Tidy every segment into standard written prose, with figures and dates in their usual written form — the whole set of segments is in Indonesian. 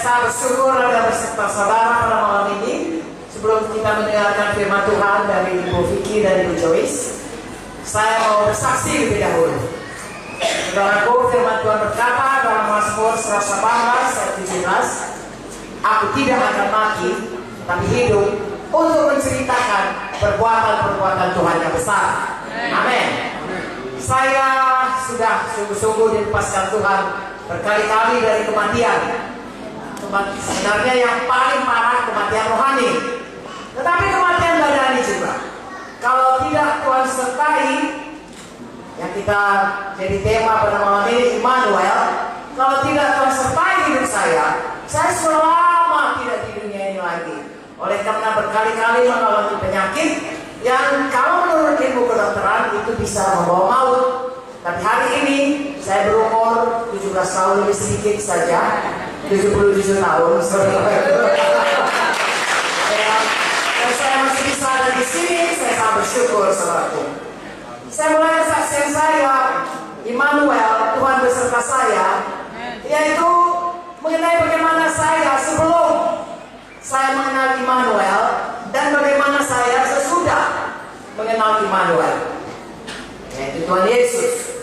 Saya bersyukur ada beserta saudara pada malam ini. Sebelum kita mendengarkan firman Tuhan dari Ibu Vicky dan Ibu Joyce, saya mau bersaksi lebih dahulu. Saudaraku, firman Tuhan berkata dalam Mazmur 118 ayat 17, "Aku tidak akan mati, tapi hidup untuk menceritakan perbuatan-perbuatan Tuhan yang besar." Amin. Saya sudah sungguh-sungguh dilepaskan Tuhan berkali-kali dari kematian. Sebenarnya yang paling parah kematian rohani, tetapi kematian badani juga. Kalau tidak Tuhan sertai, yang kita jadi tema pada malam ini, Immanuel. Kalau tidak Tuhan sertai hidup saya selama tidak di dunia ini lagi. Oleh karena berkali-kali mengalami penyakit yang kalau menurut ilmu kedokteran itu bisa membawa maut. Tapi hari ini saya berumur 17 tahun lebih sedikit saja, 77 tahun. Dan saya masih bisa ada di sini. Saya sangat bersyukur, saudaraku. Saya mulai kesaksian saya, Immanuel, Tuhan beserta saya, yaitu mengenai bagaimana saya sebelum saya mengenal Immanuel dan bagaimana saya sesudah mengenal Immanuel, yaitu Tuhan Yesus.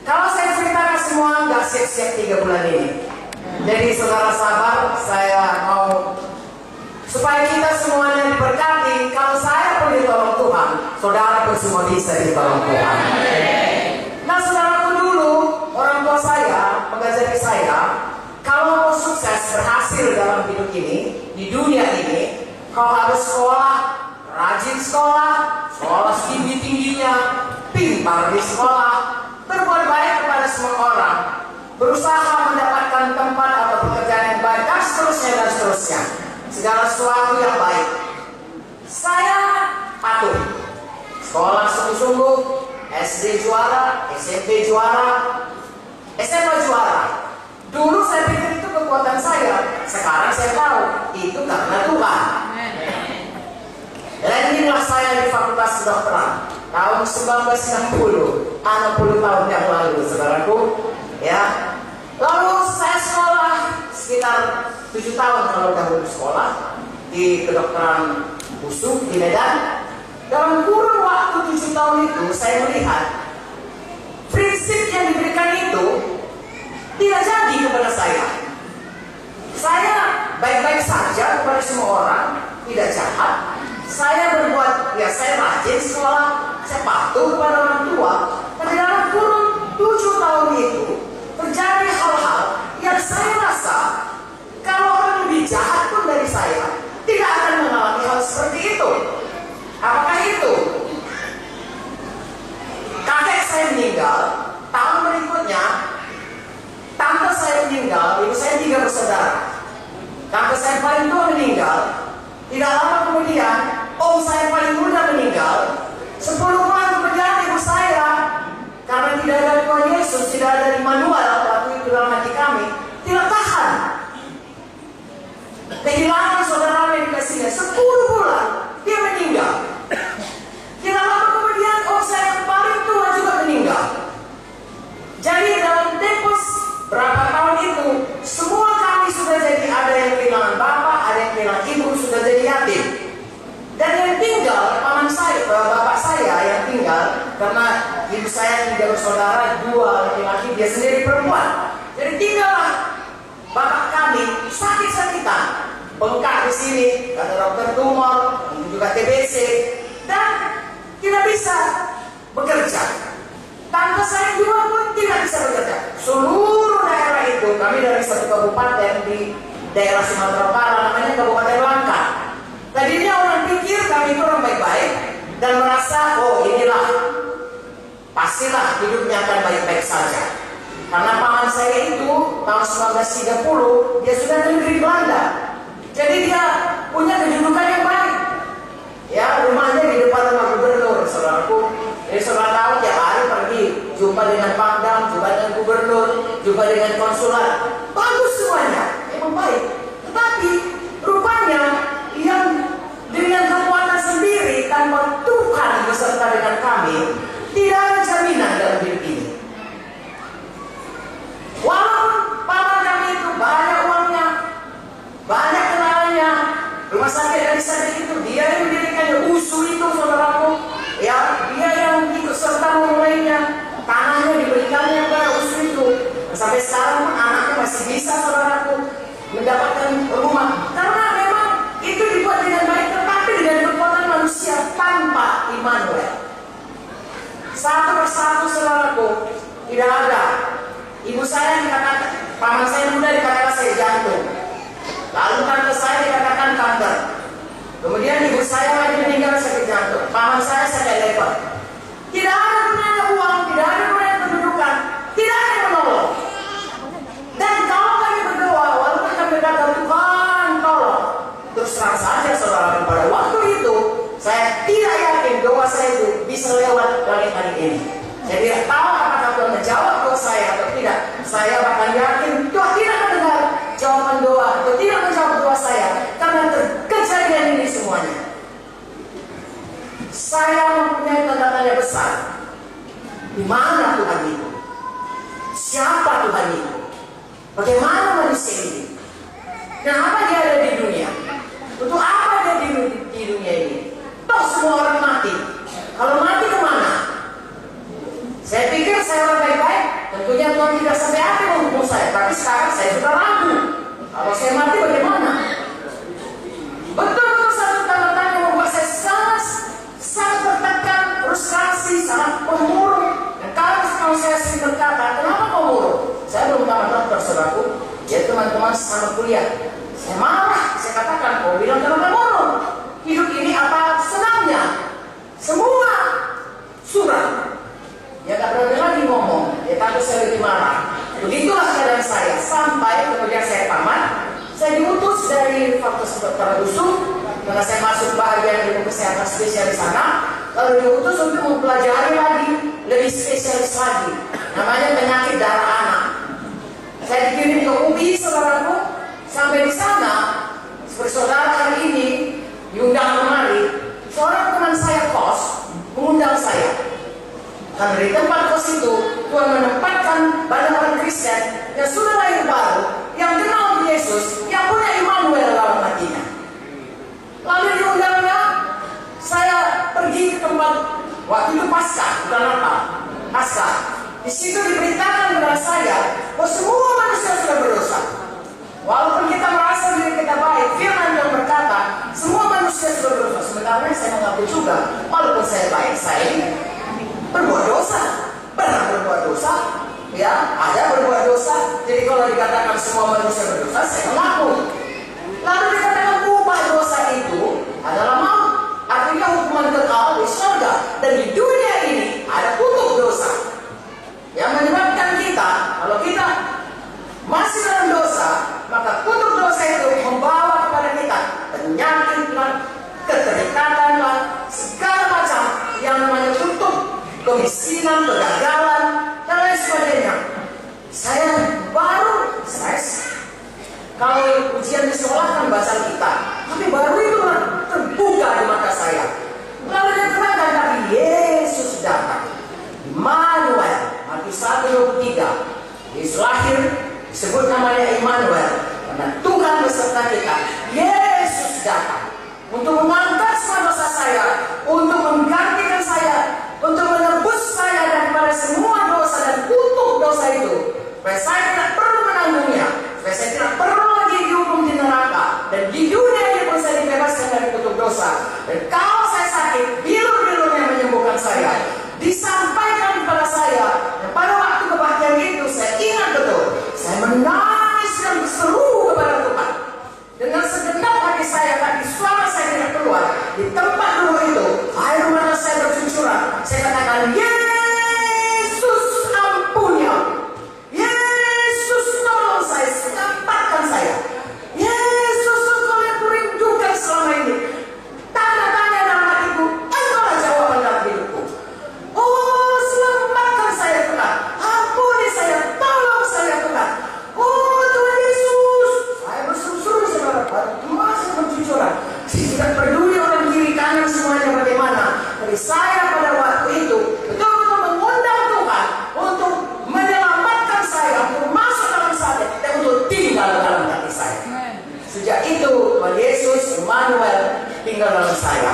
Kalau saya ceritakan semua nggak siap-siap 3 bulan ini. Jadi saudara sabar, saya mau supaya kita semuanya diberkati. Kalau saya pun ditolong Tuhan, saudara pun semua bisa ditolong Tuhan. Nah, saudaraku, dulu orang tua saya mengajari saya, kalau mau sukses berhasil dalam hidup ini, di dunia ini, kau harus sekolah, rajin sekolah, sekolah tinggi-tingginya, pintar di sekolah, berbuat baik kepada semua orang, berusaha mendapatkan tempat atau pekerjaan yang baik, dan seterusnya. Segala sesuatu yang baik. Saya patuh. Sekolah sungguh-sungguh, SD juara, SMP juara, SMA juara. Dulu saya pikir itu kekuatan saya. Sekarang saya tahu itu karena Tuhan. Dan inilah saya di Fakultas Kedokteran tahun 1960, 60 tahun yang lalu, saudaraku. Ya. Lalu saya sekolah sekitar 7 tahun kalau dahulu sekolah di kedokteran khusus di Medan. Dalam kurun waktu 7 tahun itu saya melihat prinsip yang diberikan itu tidak jadi kepada saya. Saya baik-baik saja kepada semua orang, tidak jahat. Saya berbuat, ya saya rajin sekolah, saya patuh kepada orang tua. Tapi dalam kurun 7 tahun itu terjadi hal-hal yang saya rasa kalau orang lebih jahat pun dari saya tidak akan mengalami hal seperti itu. Apakah itu? Kakek saya meninggal, tahun berikutnya tante saya meninggal, ibu saya 3 bersaudara. Tante saya paling tua meninggal. Tidak lama kemudian om saya paling muda meninggal. 10 bulan kemudian ibu saya, karena tidak ada Tuhan Yesus, tidak ada Immanuel waktu itu dalam hati kami, tidak tahan. Kehilangan saudara yang dikasihnya 10 bulan, dia meninggal. Tidak lama kemudian om saya yang paling tua juga meninggal. Jadi dalam tempo berapa tahun itu, semua kami sudah jadi, ada yang kehilangan bapak, ada yang kehilangan ibu, sudah jadi yatim. Dan yang tinggal, paman saya, bapak saya yang tinggal, karena ibu saya 3 bersaudara, 2 laki-laki, dia sendiri perempuan. Jadi tinggallah bapak kami sakit-sakitan, bengkak di sini, kata dokter tumor, juga TBC, dan tidak bisa bekerja. Tante saya juga pun tidak bisa bekerja. Seluruh daerah itu, kami dari satu kabupaten di daerah Sumatera Utara, namanya Kabupaten Langkat. Tadinya orang pikir kami itu orang baik-baik dan merasa, oh inilah pastilah hidupnya akan baik-baik saja. Karena paman saya itu tahun 1930 dia sudah di negeri Belanda. Jadi dia punya kedudukan yang baik. Ya, rumahnya di depan rumah gubernur, saudaraku. Jadi saudara tahu tiap hari pergi jumpa dengan Pangdam, jumpa dengan gubernur, jumpa dengan konsulat. Bagus semuanya, emang baik. Tetapi rupanya yang dengan kekuatan sendiri tanpa Tuhan beserta dengan kami, tidak ada jaminan dalam hidup ini. Walaupun paman kami itu banyak uangnya, rumah sakit dari sakit itu, dia yang mendirikannya. Usul itu saudaraku, ya, dia yang ikut serta memulainya. Tanahnya diberikannya kepada usul itu. Sampai sekarang pun anaknya masih bisa saudaraku mendapatkan rumah, karena memang itu dibuat dengan baik, tetapi dengan kekuatan manusia tanpa Immanuel. Satu persatu saudaraku, tidak ada. Ibu saya dikatakan, paman saya muda dikatakan saya jantung, lalu tante saya dikatakan kanker, kemudian ibu saya lagi meninggal sakit jantung, paman saya sakit lever. Tidak ada gunanya uang, tidak ada gunanya kedudukan, tidak ada yang menolong. Dan kalau kami berdoa, walaupun kami berkata Tuhan tolong, terus terang saja saudara, pada waktu itu saya tidak yakin doa saya itu bisa lewat langit hari ini. Saya tidak tahu apakah Tuhan menjawab doa saya atau tidak. Saya bahkan yakin Tuhan tidak mendengar jawaban doa atau tidak menjawab doa saya, karena terkejadian ini semuanya. Saya mempunyai tanda tanya besar. Di mana Tuhan itu? Siapa Tuhan itu? Bagaimana manusia ini? Kenapa dia ada di dunia? Untuk apa dia di dunia ini? Toh semua orang mati. Kalau mati kemana? Saya pikir saya orang baik-baik. Tentunya Tuhan tidak sampai hati menghukum saya. Tapi sekarang saya sudah ragu. Kalau saya mati bagaimana? Betul-betul satu tanda tanya membuat saya sangat tertekan, frustrasi, sangat pemurung. Dan kalau saya sering berkata, kenapa kau murung? Saya belum tamat dokter saudaraku. Ya teman-teman sama kuliah. Saya marah, saya katakan, kau bilang kenapa murung? Hidup ini apa senangnya? Semua suram. Ya tak berani lagi ngomong. Ya takut saya lebih marah. Begitulah keadaan saya. Sampai kemudian saya tamat. Saya diutus dari Fakultas Kedokteran USU, karena saya masuk bagian ilmu kesehatan spesial di sana. Lalu diutus untuk mempelajari lagi, lebih spesialis lagi. Namanya penyakit darah anak. Saya dikirim ke UBI saudaraku. Sampai di sana, seperti saudara hari ini diundang kemari, seorang teman saya kos mengundang saya. Karena di tempat kos itu Tuhan menempatkan banyak orang Kristen yang sudah lahir baru, yang kenal Yesus, yang punya Immanuel dalam hatinya. Lalu diundangnya, saya pergi ke tempat, waktu itu Paskah, bukan Natal, Paskah. Di situ diberitakan kepada saya bahwa semua manusia sudah berdosa. Walaupun kita merasa diri kita baik, firman yang berkata semua manusia sudah berdosa. Sebenarnya saya mengaku juga, walaupun saya baik, saya berbuat dosa, pernah berbuat dosa, ya ada berbuat dosa. Jadi kalau dikatakan semua manusia berdosa, saya mengaku. Lalu dikatakan upah dosa itu adalah maut, artinya hukuman kekal di surga. Dan di dunia ini ada kutuk dosa yang menyebabkan kita, kalau kita masih dalam dosa, maka kutuk dosa itu membawa kepada kita penyakit, keterikatan, segala macam yang namanya kutuk, kemiskinan, kegagalan, dan lain sebagainya. Saya kalau ujian di sekolah kan baca kita, tapi baru itu terbuka di mata saya. Lalu dia terangkan tadi Yesus datang, Immanuel, Matius 1:23. Yesus lahir, disebut namanya Immanuel, karena Tuhan beserta kita. Yesus datang untuk mengangkat semua dosa saya, untuk menggantikan saya, untuk menebus saya daripada semua dosa dan kutuk dosa itu, supaya saya tidak perlu menanggungnya, supaya saya tidak perlu lagi dihukum di neraka, dan di dunia ini pun saya dibebaskan dari kutuk dosa. Dan kalau saya sakit, bilu-bilu yang menyembuhkan saya disampaikan kepada saya. Dan pada waktu kebahagiaan itu saya ingat betul, saya menangis dan berseru kepada Tuhan. Dengan segenap hati saya, tapi suara saya tidak keluar. Di tempat dulu itu, air mata saya bercucuran. Saya katakan, Yesus ampuni aku. Yesus tinggal dalam saya.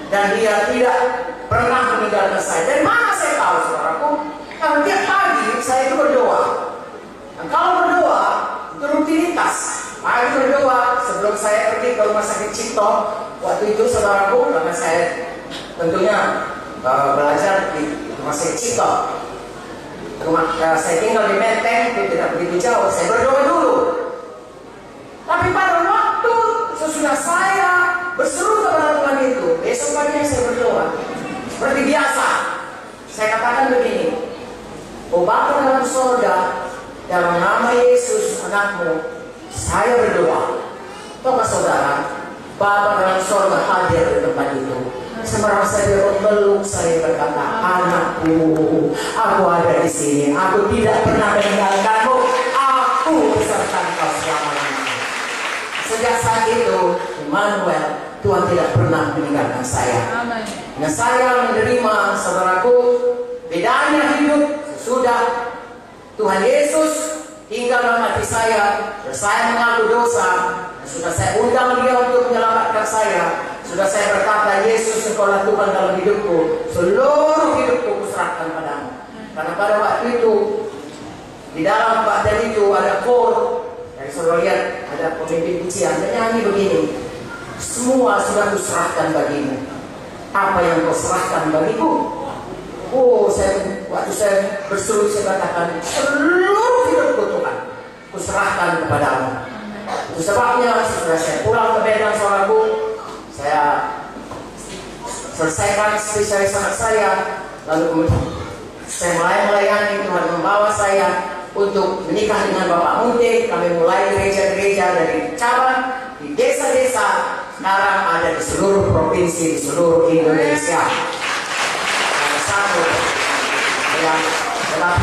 Dan dia tidak pernah meninggalkan saya. Dari mana saya tahu, saudaraku? Karena tiap pagi saya itu berdoa. Dan kalau berdoa, itu rutinitas. Saya berdoa sebelum saya pergi ke rumah sakit Cipto. Waktu itu, saudaraku, karena saya tentunya belajar di rumah sakit Cipto. Saya tinggal di Menteng, itu tidak begitu jauh. Saya berdoa dulu. Tapi pada waktu sesudah saya berseru kepada Tuhan itu, besok paginya saya berdoa. Seperti biasa, saya katakan begini, "Oh Bapa dalam sorga, dalam nama Yesus anakmu, saya berdoa." Bapak saudara, Bapa dalam sorga hadir di tempat itu. Saya merasa dia memeluk saya, berkata, "Anakku, aku ada di sini. Aku tidak pernah meninggalkanmu. Aku beserta engkau selama-lamanya." Sejak saat itu, Immanuel, Tuhan tidak pernah meninggalkan saya. Amin. Nah, saya menerima, saudaraku, bedanya hidup sesudah Tuhan Yesus tinggal dalam hati saya. Saya mengaku dosa. Sudah saya undang dia untuk menyelamatkan saya. Sudah saya berkata, "Yesus, engkaulah Tuhan dalam hidupku. Seluruh hidupku kuserahkan padamu." Karena pada waktu itu, di dalam badan itu ada kor. Yang saudara lihat, ada pemimpin pujian. Dia nyanyi begini, "Semua sudah kuserahkan bagimu. Apa yang kau serahkan bagiku?" Oh, waktu saya berseru, saya katakan, "Seluruh hidupku Tuhan, kuserahkan kepadamu." Itu sebabnya setelah saya pulang ke Medan, saudaraku, saya selesaikan spesialis anak saya, lalu kemudian saya mulai melayani. Tuhan membawa saya untuk menikah dengan Bapak Munte. Kami mulai gereja-gereja dari cabang di desa-desa, sekarang ada di seluruh provinsi, di seluruh Indonesia. Ada satu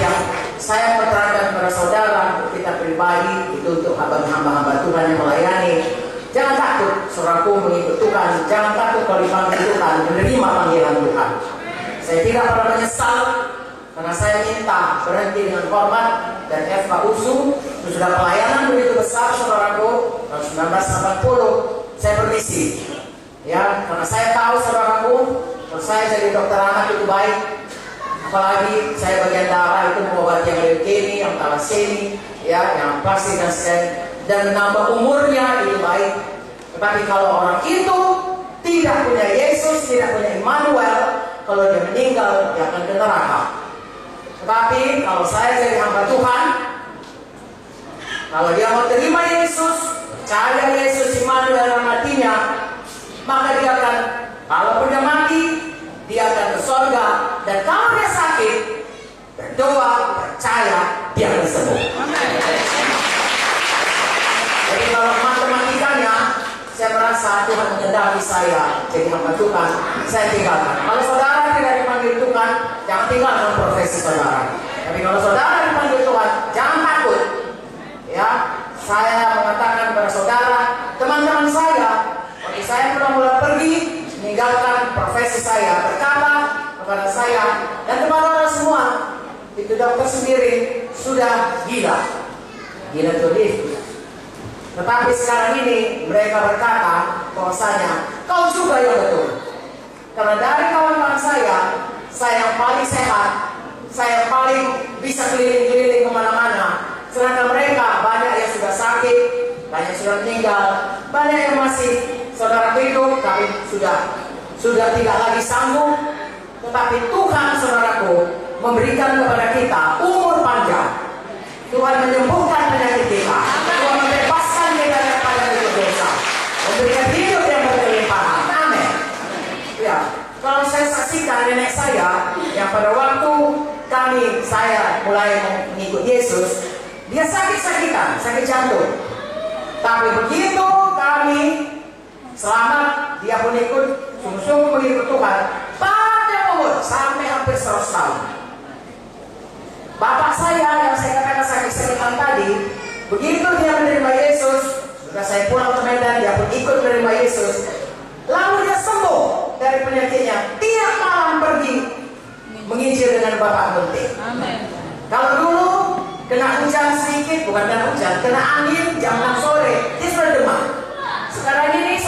yang saya menerangkan kepada saudara, kita pribadi itu untuk hamba-hamba Tuhan yang melayani. Jangan takut, saudaraku, mengikut Tuhan. Jangan takut kalau dipanggil Tuhan, menerima panggilan Tuhan. Saya tidak pernah menyesal karena saya minta berhenti dengan hormat dan FKUSU. Sudah pelayanan begitu besar, saudaraku, tahun 1980 saya permisi. Ya, karena saya tahu, saudaraku, kalau saya jadi dokter anak itu baik. Apalagi saya bagian darah itu mengobati yang leukemia, yang thalassemia, ya, yang plastik dan menambah umurnya itu baik. Tetapi kalau orang itu tidak punya Yesus, tidak punya Immanuel, kalau dia meninggal dia akan ke neraka. Tetapi kalau saya jadi hamba Tuhan, kalau dia mau terima Yesus, percaya Yesus Immanuel dalam hatinya, maka dia akan, kalaupun dia mati, dia akan ke surga. Dan kalau dia sakit, berdoa, percaya, dia akan sembuh. Jadi kalau matematikanya, saya merasa Tuhan mengendaki saya jadi hamba Tuhan, saya tinggalkan. Kalau saudara tidak dipanggil Tuhan, jangan tinggalkan profesi saudara. Tapi kalau saudara dipanggil Tuhan, jangan takut. Ya, saya mengatakan kepada saudara, teman-teman saya, waktu saya mulai pergi, meninggalkan profesi saya, berkata kepada saya dan kepada orang semua, itu dokter sendiri sudah gila tuh dia. Tetapi sekarang ini mereka berkata bahwasanya kau juga yang betul. Karena dari kawan-kawan saya yang paling sehat, saya yang paling bisa keliling-keliling kemana-mana. Sedangkan mereka banyak yang sudah sakit, banyak yang sudah meninggal, banyak yang masih saudara hidup tapi sudah tidak lagi sanggup. Tetapi Tuhan, saudaraku, memberikan kepada kita umur panjang. Tuhan menyembuhkan penyakit kita. Tuhan membebaskan kita daripada dosa. Memberikan hidup yang berkelimpahan. Amin. Ya, kalau saya saksikan nenek saya yang pada waktu saya mulai mengikut Yesus, dia sakit-sakitan, sakit jantung. Tapi begitu kami selamat, dia pun ikut sungguh-sungguh mengikut Tuhan. Sampai hampir 100 tahun. Bapak saya yang saya katakan sakit-sakitan tadi, begitu dia menerima Yesus, sudah saya pulang ke Medan, dia pun ikut menerima Yesus. Lalu dia sembuh dari penyakitnya. Tiap malam pergi menginjil dengan Bapak Munte. Amin. Kalau dulu kena hujan sedikit, bukan kena hujan, kena angin jam 6 sore, dia sudah demam. Sekarang ini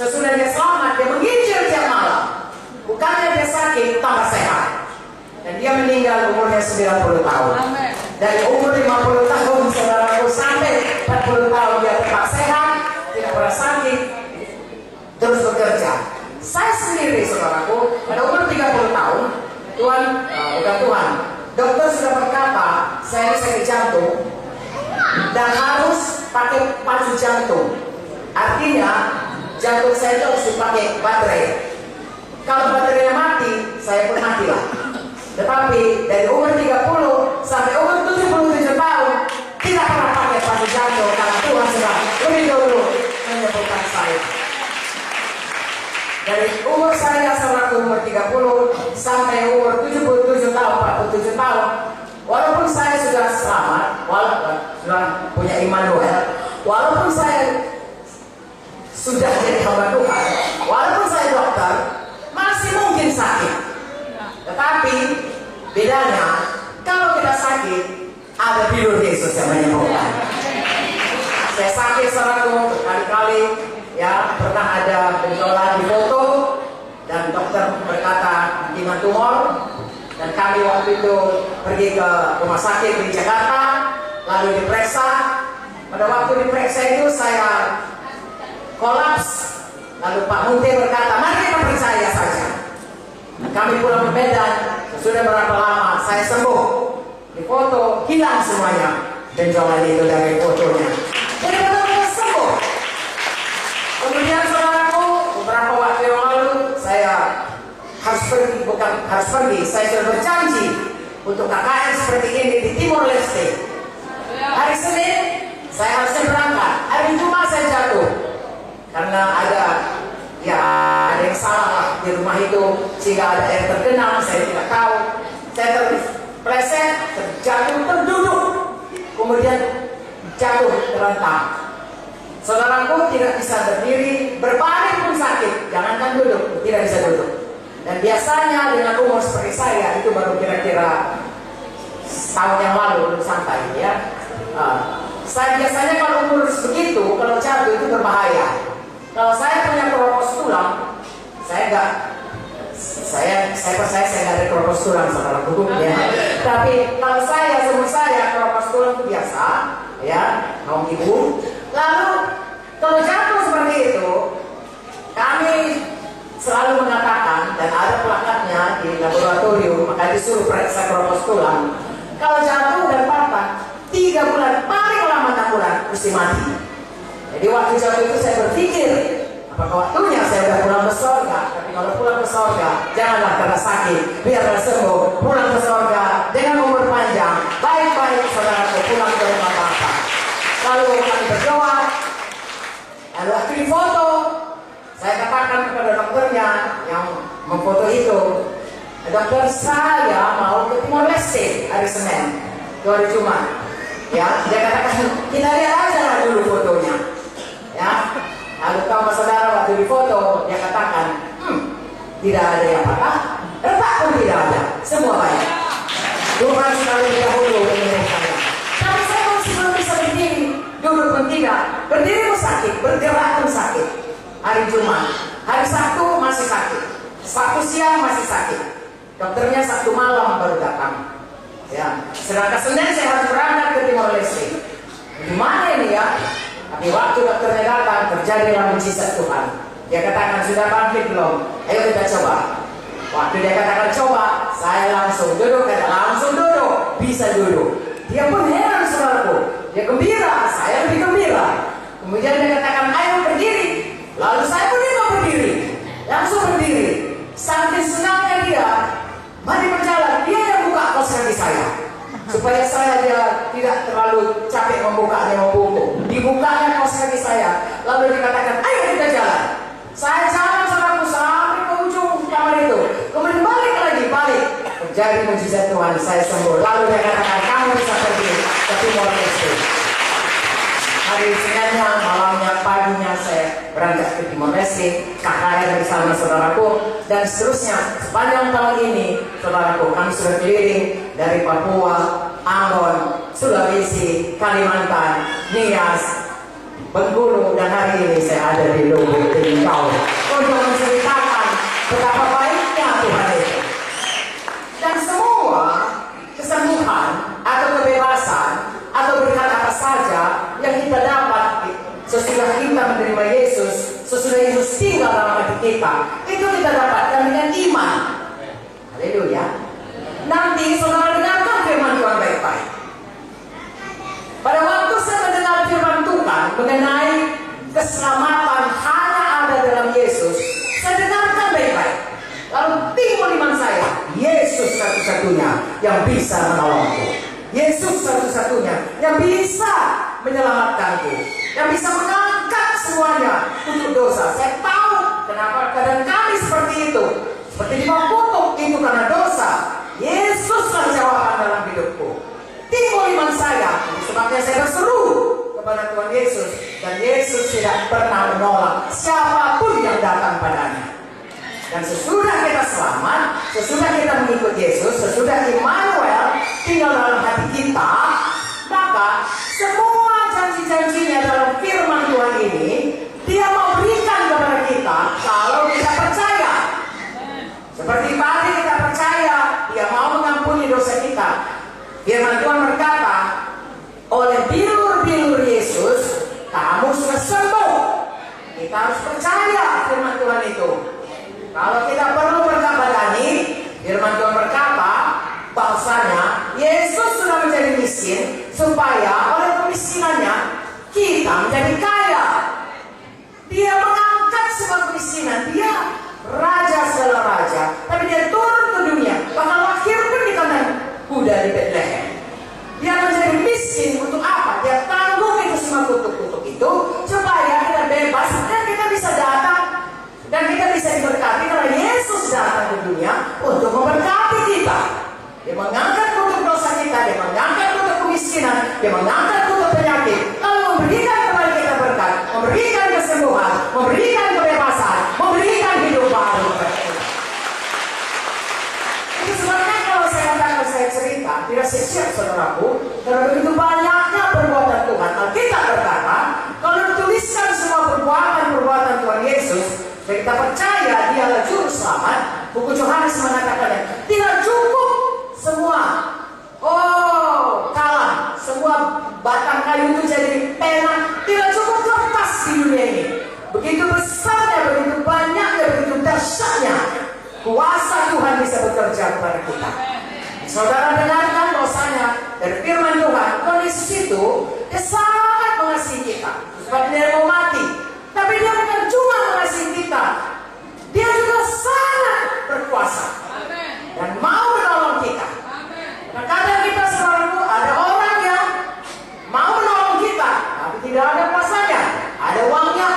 Sesudah dia selamat, dia menginjil tiap malam. Bukannya dia sakit, tambah sehat. Dan dia meninggal umurnya 90 tahun. Dari umur 50 tahun, saudaraku, sampai 40 tahun dia tetap sehat, tidak pernah sakit, terus bekerja. Saya sendiri, saudaraku, pada umur 30 tahun, dokter sudah berkata, saya sakit jantung dan harus pakai pacu jantung. Artinya, jantung saya itu harus dipakai baterai. Kalau baterainya mati, saya pun matilah. Tetapi dari umur 30 sampai umur 77 tahun tidak pernah pakai pacu jantung karena Tuhan sudah lebih dulu menyembuhkan saya. Dari umur saya saudara umur 30 sampai umur 77 tahun, 47 tahun, walaupun saya sudah selamat, walaupun sudah punya Immanuel, walaupun saya sudah jadi hamba Tuhan, walaupun saya dokter, masih mungkin sakit. Tetapi bedanya, kalau kita sakit, ada bidur Yesus yang menyembuhkan. Saya sakit saudaraku berkali-kali, ya pernah ada benjolan di foto dan dokter berkata kemungkinan tumor, dan kami waktu itu pergi ke rumah sakit di Jakarta, lalu diperiksa. Pada waktu diperiksa itu saya kolaps, lalu Pak Munte berkata, mari kita percaya saja. Kami pulang ke Medan, sudah berapa lama saya sembuh. Di foto hilang semuanya benjolan itu dari fotonya. Jadi benar-benar sembuh. Kemudian saudaraku, beberapa waktu yang lalu saya harus pergi, saya sudah berjanji untuk KKN seperti ini di Timor Leste. Hari Senin saya harusnya berangkat, hari Jumat saya jatuh karena ada yang salah di rumah itu sehingga ada air tergenang, saya tidak tahu. Saya terpleset, terjatuh, terduduk, kemudian jatuh terlentang. Saudaraku tidak bisa berdiri, berbaring pun sakit, jangankan duduk, tidak bisa duduk. Dan biasanya dengan umur seperti saya itu baru kira-kira tahun yang lalu belum sampai ya. Saya biasanya kalau umur begitu, kalau jatuh itu berbahaya. Kalau saya punya keropos tulang, saya percaya saya nggak ada keropos tulang saudara hukumnya. Tapi kalau umur saya keropos tulang itu biasa, ya, kaum ibu. Lalu kalau jatuh seperti itu, kami selalu mengatakan dan ada plakatnya di laboratorium, maka disuruh periksa keropos tulang. Kalau jatuh dan patah 3 bulan, paling lama 6 bulan, mesti mati. Jadi waktu jatuh itu saya berpikir, apakah waktunya saya sudah pulang ke surga? Tapi kalau pulang ke surga, janganlah karena sakit, biarlah sembuh. Pulang ke surga dengan umur panjang, baik-baik saudaraku, pulang ke rumah Bapa. Lalu kami berdoa, lalu waktu di foto, saya katakan kepada dokternya yang memfoto itu, dokter saya mau ke Timor Leste hari Senin, hari Jumat. Ya, dia katakan kita lihat aja lah dulu fotonya. Ya, lalu kamu saudara waktu di foto dia katakan, tidak ada yang patah, retak pun tidak ada, semua baik. Tuhan sekali dahulu menyembuhkannya. Tapi saya masih belum bisa berdiri, duduk pun tidak, berdiri pun sakit, bergerak pun sakit. Hari Jumat, hari Sabtu masih sakit, Sabtu siang masih sakit. Dokternya Sabtu malam baru datang. Ya, sedangkan Senin saya harus berangkat ke Timor Leste. Gimana ini ya? Tapi waktu dokternya datang, terjadilah mujizat Tuhan. Dia katakan, sudah bangkit belum? Ayo kita coba. Waktu dia katakan coba, saya langsung duduk, bisa duduk. Dia pun heran saudaraku. Dia gembira, saya lebih gembira. Kemudian dia katakan, ayo berdiri. Lalu saya pun juga berdiri. Langsung berdiri. Saking senangnya dia, mari berjalan. Dia yang buka kaos kaki saya. Supaya saya dia tidak terlalu capek membukanya membungkuk. Dibukanya kaos kaki saya. Lalu dikatakan, ayo kita jalan. Saya jalan saudaraku sampai ke ujung kamar itu. Kemudian balik. Terjadi mujizat Tuhan, saya sembuh. Lalu dia katakan, kamu bisa pergi ke Timor Leste. Hari Seninnya, malamnya, paginya saya berangkat ke Timor Leste. KKN bersama saudaraku. Dan seterusnya, sepanjang tahun ini, saudaraku, kami sudah keliling dari Papua, Ambon, Sulawesi, Kalimantan, Nias, Bengkulu, dan hari ini saya ada di Lubuk Linggau untuk menceritakan betapa baiknya Tuhan itu. Dan semua kesembuhan atau kebebasan atau berkat apa saja yang kita dapat sesudah kita menerima Yesus, sesudah Yesus tinggal dalam hati kita, itu kita dapatkan dengan iman. Haleluya. Nanti saudara dengarkan firman Tuhan baik-baik. Pada waktu saya mendengar firman Tuhan mengenai keselamatan hanya ada dalam Yesus, saya dengarkan baik-baik. Lalu timbul iman saya, Yesus satu-satunya yang bisa menolongku. Yesus satu-satunya yang bisa menyelamatkanku, yang bisa mengangkat semuanya untuk dosa. Saya tahu kenapa keadaan kami seperti itu, seperti di bawah kutuk, itu karena dosa. Yesuslah jawaban dalam hidupku. Timbul iman saya, sebabnya saya berseru kepada Tuhan Yesus, dan Yesus tidak pernah menolak siapapun yang datang padanya. Dan sesudah kita selamat, sesudah kita mengikut Yesus, sesudah Immanuel tinggal dalam hati kita, maka semua janji-janjinya dalam firman Tuhan ini Dia mau berikan kepada kita kalau kita percaya. Seperti tadi kita percaya Dia mau mengampuni dosa kita. Firman Tuhan berkata, oleh bilur-bilur Yesus kamu sudah sembuh. Kita harus percaya firman Tuhan itu. Kalau kita perlu berkabadani, firman Tuhan berkata bahwasanya Yesus sudah menjadi miskin supaya oleh kemiskinannya kita menjadi kaya. Dia mengangkat semua kemiskinan. Dia raja segala raja, tapi Dia turun ke dunia, bahkan lahir pun di kandang kuda di Bethlehem. Dia menjadi miskin untuk apa? Dia tanggung itu semua kutuk-kutuk itu supaya kita bebas dan kita bisa datang dan kita bisa diberkati karena Yesus datang ke dunia untuk memberkati kita. Dia mengangkat kutuk dosa kita, Dia mengangkat kutuk kemiskinan, Dia mengangkat kutuk penyakit, lalu memberikan kepada kita berkat, memberikan kesembuhan, memberikan kebebasan, memberikan hidup baru. Itu sebabnya kalau saya katakan, saya cerita, tidak siap saudaraku, karena begitu banyaknya perbuatan Tuhan. Alkitab berkata, kalau dituliskan semua perbuatan Tuhan Yesus, dan kita percaya Dia adalah juru selamat, buku Yohanes mengatakannya, tidak cukup semua kalam, semua batang kayu itu jadi pena, tidak cukup kertas di dunia ini. Begitu besarnya, begitu banyaknya, begitu dahsyatnya kuasa Tuhan bisa bekerja kepada kita. Saudara dengarkan dosanya dari firman Tuhan. Tuhan Yesus itu Dia sangat mengasihi kita, sebab Dia mau mati. Tapi Dia bukan cuma mengasihi kita, Dia juga sangat berkuasa dan mau menolong kita. Nah, kadang kita saudaraku, ada orang yang mau menolong kita, tapi tidak ada kuasanya. Ada uangnya,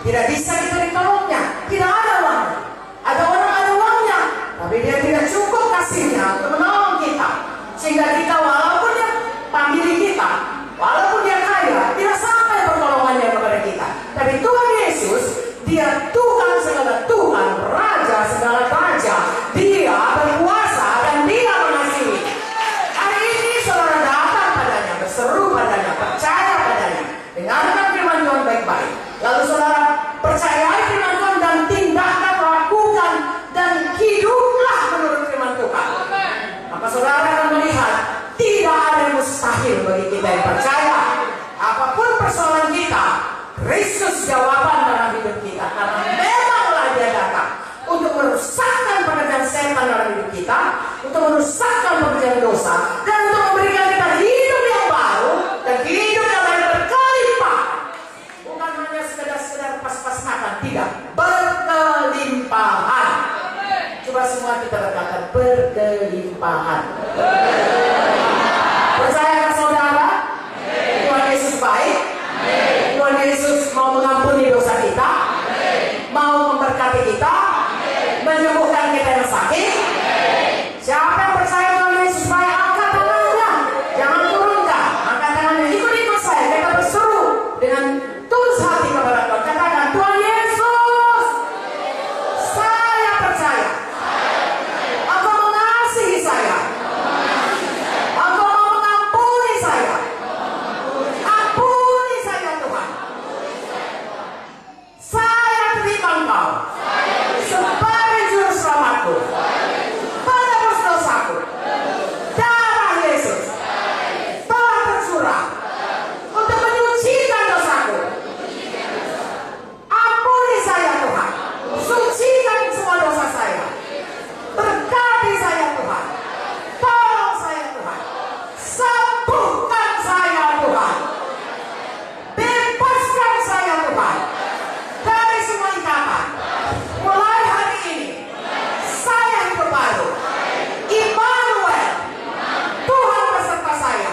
tidak bisa kita ditolongnya. Tidak ada uangnya. Ada orang ada uangnya, tapi dia tidak cukup kasihnya untuk menolong kita. Sehingga kita walaupun dia pamili kita, walaupun dia kaya, tidak sampai pertolongannya kepada kita. Tapi Tuhan Yesus, Dia Tuhan segala Tuhan, Raja segala Raja. Dia berkuasa dan Dia mengasihi. Hari ini saudara datang padanya, berseru padanya, percaya padanya, dengarkan firman Tuhan baik-baik. Lalu saudara percayai firman Tuhan dan tindakan, lakukan dan hiduplah menurut firman Tuhan. Maka saudara akan melihat tidak ada yang mustahil bagi kita yang percaya. Apapun persoalan kita, Kristus jawaban dalam hidup kita. Karena memanglah Dia datang untuk merusakkan pekerjaan setan dalam hidup kita, untuk merusakkan pekerjaan dosa, dan untuk memberikan kita hidup yang baru dan hidup yang lain berkelimpahan. Bukan hanya sekedar pas-pas makan, tidak, berkelimpahan. Coba semua kita katakan berkelimpahan. Percayakah saudara? Tuhan Yesus baik. Tuhan Yesus mau mengampuni dosa kita, mau memberkati kita, menyembuhkan kita yang sakit. Siapa yang percaya Tuhan Yesus baik, angkat Tuhan. Dari semua ikatan. Mulai hari ini, saya hidup baru. Immanuel, Tuhan beserta saya.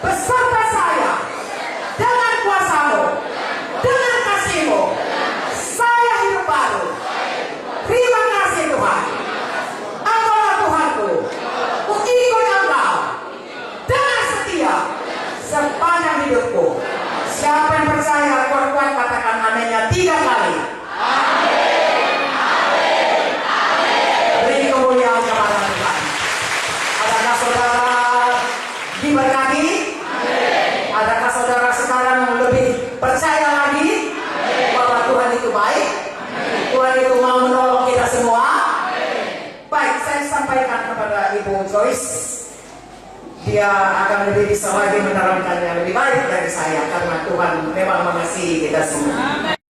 Beserta saya. Dengan kuasa-Mu, dengan kasih-Mu, saya hidup baru. Terima kasih Tuhan. Engkaulah Tuhanku. Kuikut Engkau dengan setia sepanjang hidupku. Siapa yang percaya, kuat-kuat katakan aminnya 3 kali. Beri kemuliaan kepada Tuhan. Adakah saudara diberkati? Adakah saudara sekarang lebih percaya lagi bahwa Tuhan itu baik? Tuhan itu mau menolong kita semua? Baik, saya sampaikan kepada Ibu Joyce. Dia akan lebih bisa lagi menerangkannya lebih baik dari saya karena Tuhan memang mengasihi kita semua.